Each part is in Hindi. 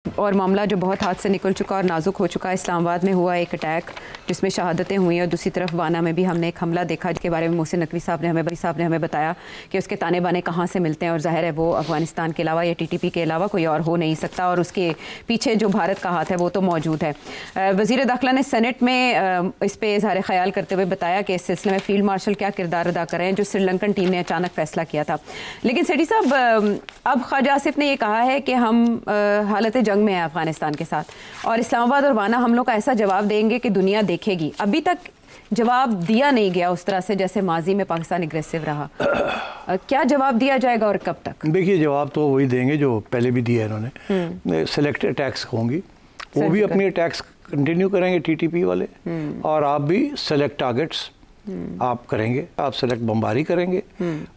और मामला जो बहुत हाथ से निकल चुका और नाजुक हो चुका है, इस्लामाबाद में हुआ एक अटैक जिसमें शहादतें हुई और दूसरी तरफ वाना में भी हमने एक हमला देखा जिसके बारे में मोहसिन नकवी साहब ने हमें बताया कि उसके ताने बाने कहाँ से मिलते हैं और जाहिर है वो अफगानिस्तान के अलावा या टीटीपी के अलावा कोई और हो नहीं सकता और उसके पीछे जो भारत का हाथ है वो तो मौजूद है। वज़ीर दाखिला ने सेनेट में इस पर इज़हार ख्याल करते हुए बताया कि इस सिलसिले में फील्ड मार्शल क्या किरदार अदा कर रहे हैं जो श्रीलंकन टीम ने अचानक फैसला किया था। लेकिन सेठी साहब, अब ख्वाजा आसिफ ने यह कहा है कि हम हालत जंग में हैं अफगानिस्तान के साथ और इस्लामाबाद और वाना हमलों का ऐसा जवाब देंगे कि दुनिया देखेगी। अभी तक जवाब दिया नहीं गया उस तरह से जैसे माजी में पाकिस्तान एग्रेसिव रहा। क्या जवाब दिया जाएगा और कब तक? देखिए, जवाब तो वही देंगे जो पहले भी दिया इन्होंने। सेलेक्ट अटैक्स होंगी, वो भी अपनी अटैक्स कंटिन्यू करेंगे टीटीपी वाले, और आप भी सेलेक्ट टारगेट्स आप करेंगे, आप सेलेक्ट बमबारी करेंगे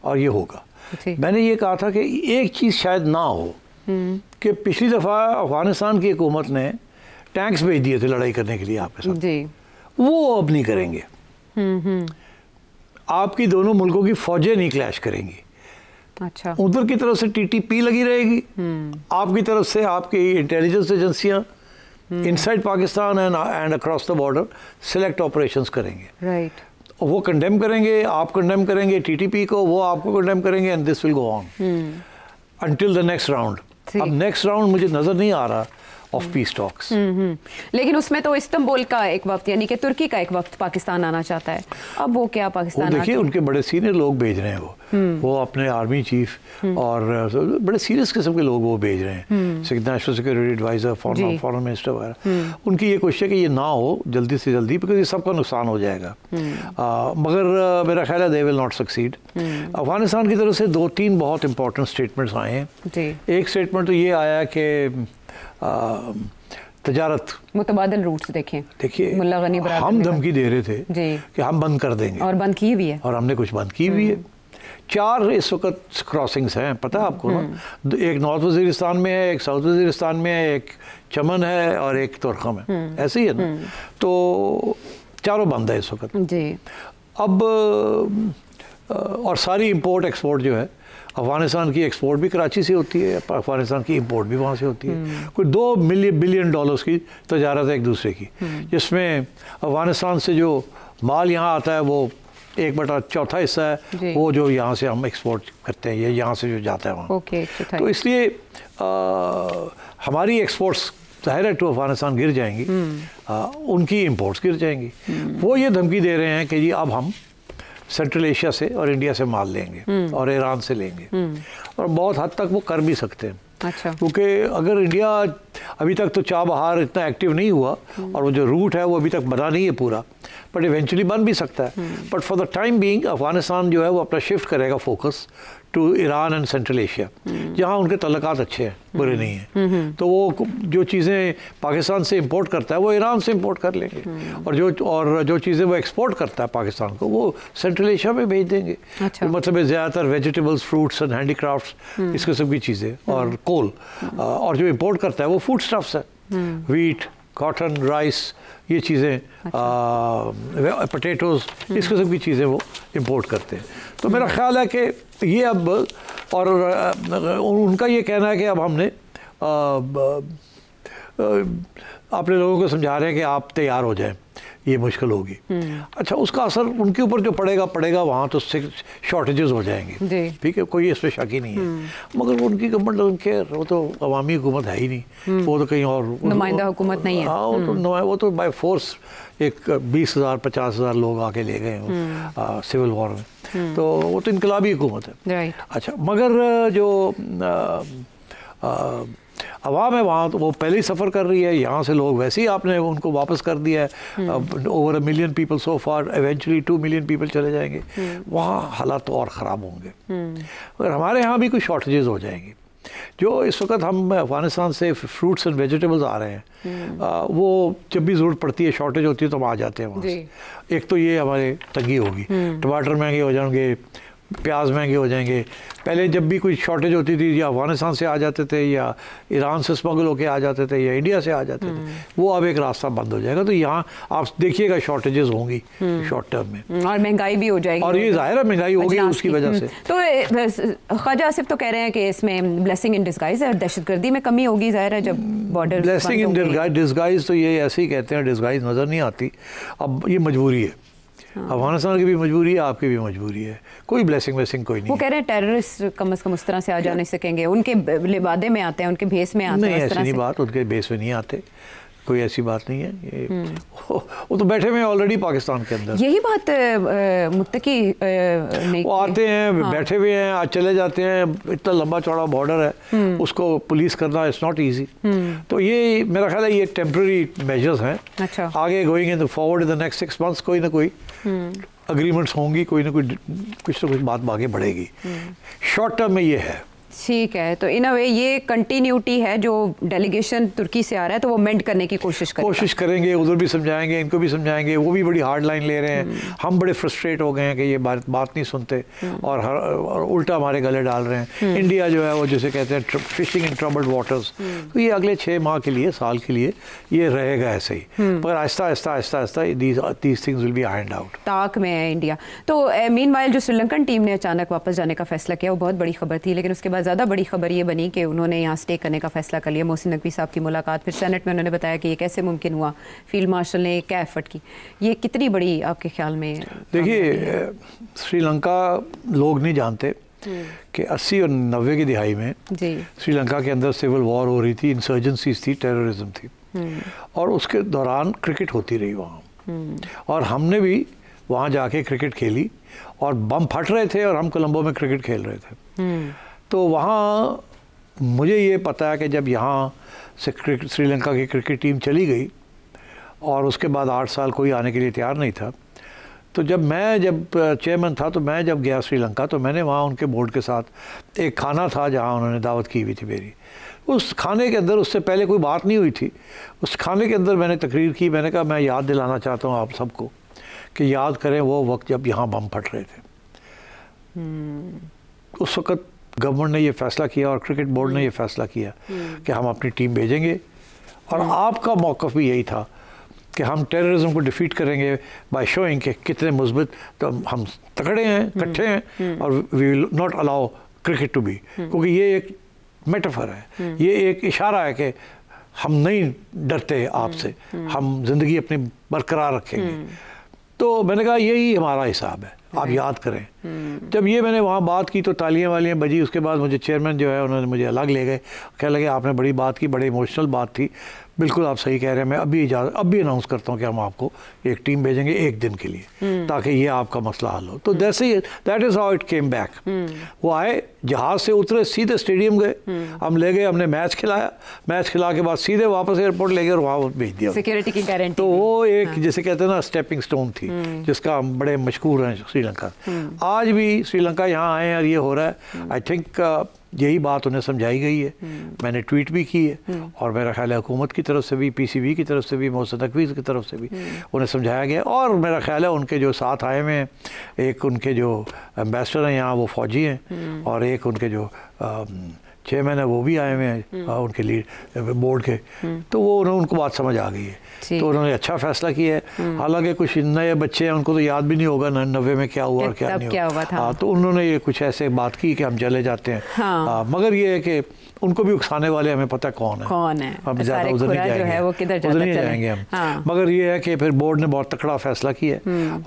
और ये होगा। मैंने ये कहा था कि एक चीज़ शायद ना हो कि पिछली दफ़ा अफगानिस्तान की हुकूमत ने टैंक्स भेज दिए थे लड़ाई करने के लिए आपके साथ जी। वो अब नहीं करेंगे। आपकी दोनों मुल्कों की फौजें नहीं क्लैश करेंगी। अच्छा, उधर की तरफ से टीटीपी लगी रहेगी, आपकी तरफ से आपकी इंटेलिजेंस एजेंसियां inside Pakistan and across the border select operations करेंगे। राइट, वो कंडेम करेंगे, आप कंडेम करेंगे टीटीपी को, वो आपको कंडेम करेंगे, and this will go on until the next round. अब नेक्स्ट राउंड मुझे नजर नहीं आ रहा ऑफ पीस टॉक्स। लेकिन उसमें तो इस्तांबुल का एक वक्त यानी कि तुर्की का एक वक्त पाकिस्तान आना चाहता है। अब वो क्या पाकिस्तान, वो देखिए उनके बड़े सीनियर लोग भेज रहे हैं, वो अपने आर्मी चीफ और बड़े सीरियस किस्म के लोग वो भेज रहे हैं, national security adviser, foreign minister वगैरह। उनकी ये कोशिश है कि ये ना हो जल्दी से जल्दी, बिकॉज ये सबका नुकसान हो जाएगा। मगर मेरा ख्याल है they will not succeed. Afghanistan की तरफ से 2-3 बहुत इंपॉर्टेंट स्टेटमेंट्स आए हैं। एक स्टेटमेंट तो ये आया कि तजारत मुतबादल रूट्स देखिए मुल्ला गनी हम धमकी दे रहे थे कि हम बंद कर देंगे, और बंद की भी है, और हमने कुछ बंद की भी है। 4 इस वक्त क्रॉसिंग्स हैं, पता है आपको ना? एक नॉर्थ वजीरिस्तान में है, एक साउथ वजीरिस्तान में है, एक चमन है और एक तुर्खम है, ऐसे ही है ना? तो चारों बंद है इस वक्त जी। अब और सारी इंपोर्ट एक्सपोर्ट जो है, अफगानिस्तान की एक्सपोर्ट भी कराची से होती है, अफगानिस्तान की इंपोर्ट भी वहाँ से होती है। कोई $2 बिलियन की तजारत है एक दूसरे की, जिसमें अफगानिस्तान से जो माल यहाँ आता है वो 1/4 हिस्सा है वो जो यहाँ से हम एक्सपोर्ट करते हैं, ये यहाँ से जो जाता है वहाँ। तो इसलिए हमारी एक्सपोर्ट्स जाहिर है टू अफगानिस्तान गिर जाएंगी, उनकी इंपोर्ट्स गिर जाएंगी। वो ये धमकी दे रहे हैं कि जी अब हम सेंट्रल एशिया से और इंडिया से माल लेंगे और ईरान से लेंगे, और बहुत हद तक वो कर भी सकते हैं। अच्छा, क्योंकि अगर इंडिया अभी तक तो चाबहार इतना एक्टिव नहीं हुआ और वो जो रूट है वो अभी तक बना नहीं है पूरा, बट इवेंचुअली बन भी सकता है। But for the time being Afghanistan जो है वो अपना शिफ्ट करेगा focus to Iran and Central Asia, जहाँ उनके तल्लुकात अच्छे हैं, बुरे नहीं हैं। तो वो जो चीज़ें पाकिस्तान से इंपोर्ट करता है वो ईरान से इंपोर्ट कर लेंगे, और जो चीज़ें वो एक्सपोर्ट करता है पाकिस्तान को वो सेंट्रल एशिया में भेज देंगे। अच्छा। मतलब ज़्यादातर वेजिटेबल्स, फ्रूट्स एंड हैंडीक्राफ्ट्स, इस किस्म की चीज़ें, और कोल, और जो इंपोर्ट करता है वो फूड स्टफ्स है, वीट, कॉटन, राइस, ये चीज़ें, पोटैटोज़, इस किस्म की चीज़ें वो इंपोर्ट करते हैं। तो मेरा ख्याल है कि ये अब, और उनका ये कहना है कि अब हमने अपने लोगों को समझा रहे हैं कि आप तैयार हो जाएं, ये मुश्किल होगी। अच्छा, उसका असर उनके ऊपर जो पड़ेगा वहाँ तो शॉर्टेजेस हो जाएंगे, ठीक है, कोई इसमें शक ही नहीं है। मगर उनकी गवर्नमेंट डजंट केयर, वो तो अवामी हुकूमत है ही नहीं, वो तो कहीं और नुमाइंदा हुकूमत नहीं है। हाँ, वो तो बाय फोर्स एक 20,000 50,000 लोग आके ले गए सिविल वॉर में, तो वो तो इनकलाबी हुकूमत है। अच्छा, मगर जो अवाम है वहाँ तो वो पहले ही सफ़र कर रही है, यहाँ से लोग वैसे ही आपने उनको वापस कर दिया है। ओवर 1 मिलियन पीपल सो फार, एवेंचुअली 2 मिलियन पीपल चले जाएंगे, वहाँ हालात तो और ख़राब होंगे। मगर हमारे यहाँ भी कुछ शॉर्टेजेस हो जाएंगी। जो इस वक्त हम अफगानिस्तान से फ्रूट्स एंड वेजिटेबल्स आ रहे हैं, वो जब भी ज़रूरत पड़ती है, शॉर्टेज होती है, तो हम आ जाते हैं वहाँ से। एक तो ये हमारे तंगी होगी, टमाटर महंगे हो जाएंगे, प्याज महंगे हो जाएंगे। पहले जब भी कोई शॉर्टेज होती थी या अफगानिस्तान से आ जाते थे या ईरान से स्मगल होके आ जाते थे या इंडिया से आ जाते थे, वो अब एक रास्ता बंद हो जाएगा। तो यहाँ आप देखिएगा शॉर्टेजेस होंगी शॉर्ट टर्म में, और महंगाई भी हो जाएगी, और ये जाहिर है महंगाई होगी उसकी वजह से। तो ख्वाजा आसिफ तो कह रहे हैं कि इसमें ब्लेसिंग इन डिस्गाइज है, दहशतगर्दी में कमी होगी जाहिर है जब बॉर्डर। ब्लेसिंग इन डिस्गाइज तो ये ऐसे ही कहते हैं, डिस्गाइज नज़र नहीं आती। अब ये मजबूरी है, अफगानिस्तान की भी मजबूरी है, आपकी भी मजबूरी है, कोई ब्लेसिंग वेसिंग कोई नहीं। वो कह रहे हैं टेररिस्ट कम से कम उस तरह से आ जा नहीं सकेंगे, उनके लिबादे में आते हैं, उनके भेस में आते हैं। नहीं, ऐसी नहीं बात, उनके भेस में नहीं आते, कोई ऐसी बात नहीं है। ये वो तो बैठे हुए हैं ऑलरेडी पाकिस्तान के अंदर। यही बात मुत्तकी वो आते हैं, बैठे हुए हैं, आज चले जाते हैं। इतना लंबा चौड़ा बॉर्डर है, उसको पुलिस करना इट्स नॉट इजी। तो ये मेरा ख्याल है ये टेम्पररी मेजर्स हैं। अच्छा। आगे going in the forward in the next 6 months कोई ना कोई अग्रीमेंट्स होंगी, कोई ना कोई कुछ ना कुछ बात आगे बढ़ेगी। शॉर्ट टर्म में ये है। ठीक है, तो इन अ वे ये कंटिन्यूटी है, जो डेलीगेशन तुर्की से आ रहा है तो वो मेंट करने की कोशिश करेंगे, उधर भी समझाएंगे, इनको भी समझाएंगे। वो भी बड़ी हार्ड लाइन ले रहे हैं, हम बड़े फ्रस्ट्रेट हो गए हैं कि ये बात नहीं सुनते और उल्टा हमारे गले डाल रहे हैं। इंडिया जो है वो जिसे कहते हैं फिशिंग इन ट्रबल्ड वाटर्स, तो ये अगले 6 माह के लिए, साल के लिए ये रहेगा ऐसे ही, मगर आहिस्ता आहिस्ता these things will be ironed out. ताक में है इंडिया। तो मीनवाइल जो श्रीलंकन टीम ने अचानक वापस जाने का फैसला किया, वो बहुत बड़ी खबर थी, लेकिन उसके बाद ज़्यादा बड़ी खबर ये बनी कि उन्होंने यहाँ स्टे करने का फैसला कर लिया। मोहसिन नकवी साहब की मुलाकात, फिर सेनेट में उन्होंने बताया कि ये कैसे मुमकिन हुआ, फील्ड मार्शल ने क्या एफर्ट की, ये कितनी बड़ी आपके ख्याल में? देखिए, श्रीलंका लोग नहीं जानते कि 80 और 90 की दिहाई में श्रीलंका के अंदर सिविल वॉर हो रही थी, इंसर्जेंसीज थी, टेररिज्म थी, और उसके दौरान क्रिकेट होती रही वहाँ, और हमने भी वहाँ जाके क्रिकेट खेली और बम फट रहे थे और हम कोलंबो में क्रिकेट खेल रहे थे। तो वहाँ मुझे ये पता है कि जब यहाँ से श्रीलंका की क्रिकेट टीम चली गई और उसके बाद 8 साल कोई आने के लिए तैयार नहीं था, तो जब चेयरमैन था, तो मैं जब गया श्रीलंका, तो मैंने वहाँ उनके बोर्ड के साथ एक खाना था जहाँ उन्होंने दावत की हुई थी मेरी। उस खाने के अंदर, उससे पहले कोई बात नहीं हुई थी, उस खाने के अंदर मैंने तकरीर की। मैंने कहा मैं याद दिलाना चाहता हूँ आप सबको कि याद करें वो वक्त जब यहाँ बम फट रहे थे। उस वक़्त गवर्नमेंट ने ये फ़ैसला किया और क्रिकेट बोर्ड ने ये फ़ैसला किया कि हम अपनी टीम भेजेंगे, और आपका मौक़िफ़ भी यही था कि हम टेररिज्म को डिफीट करेंगे बाय शोइंग कि कितने मुस्बित, तो हम तगड़े हैं, इकट्ठे हैं, और we will not allow cricket to be, क्योंकि ये एक मेटाफर है, ये एक इशारा है कि हम नहीं डरते आपसे, हम ज़िंदगी अपनी बरकरार रखेंगे। तो मैंने कहा यही हमारा हिसाब है, आप याद करें। जब ये मैंने वहाँ बात की तो तालियां वालियां बजी। उसके बाद मुझे चेयरमैन जो है उन्होंने मुझे अलग ले गए, कहने लगे आपने बड़ी बात की, बड़ी इमोशनल बात थी, बिल्कुल आप सही कह रहे हैं, मैं अभी अनाउंस करता हूँ कि हम आपको एक टीम भेजेंगे 1 दिन के लिए, ताकि ये आपका मसला हल हो। तो that is how it came back. वो आए, जहाज़ से उतरे, सीधे स्टेडियम गए, हम ले गए, हमने मैच खिलाया, मैच खिला के बाद सीधे वापस एयरपोर्ट ले गए और वहाँ भेज दिया, सिक्योरिटी की गारंटी। तो वो एक जिसे कहते हैं ना स्टेपिंग स्टोन थी, जिसका हम बड़े मशहूर हैं श्रीलंका। आज भी श्रीलंका यहाँ आए और ये हो रहा है। आई थिंक यही बात उन्हें समझाई गई है, मैंने ट्वीट भी की है, और मेरा ख्याल है हुकूमत की तरफ से भी, PCB की तरफ से भी, मोहसिन नकवी की तरफ से भी उन्हें समझाया गया। और मेरा ख्याल है उनके जो साथ आए हुए हैं, एक उनके जो एम्बेसडर हैं यहाँ वो फ़ौजी हैं, और एक उनके जो चेयरमैन है वो भी आए हुए हैं उनके लीड बोर्ड के, तो वो उनको बात समझ आ गई है, तो उन्होंने अच्छा फैसला किया है। हालांकि कुछ नए बच्चे हैं, उनको तो याद भी नहीं होगा 90 में क्या हुआ और क्या नहीं हुआ। हाँ, तो उन्होंने ये कुछ ऐसे बात की कि हम चले जाते हैं। हाँ। मगर ये है कि उनको भी उकसाने वाले हमें पता कौन है, हम ज़्यादा उधर नहीं जाएंगे हम। हाँ। मगर ये है कि फिर बोर्ड ने बहुत तकड़ा फैसला किया,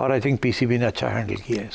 और आई थिंक PCB ने अच्छा हैंडल किया है।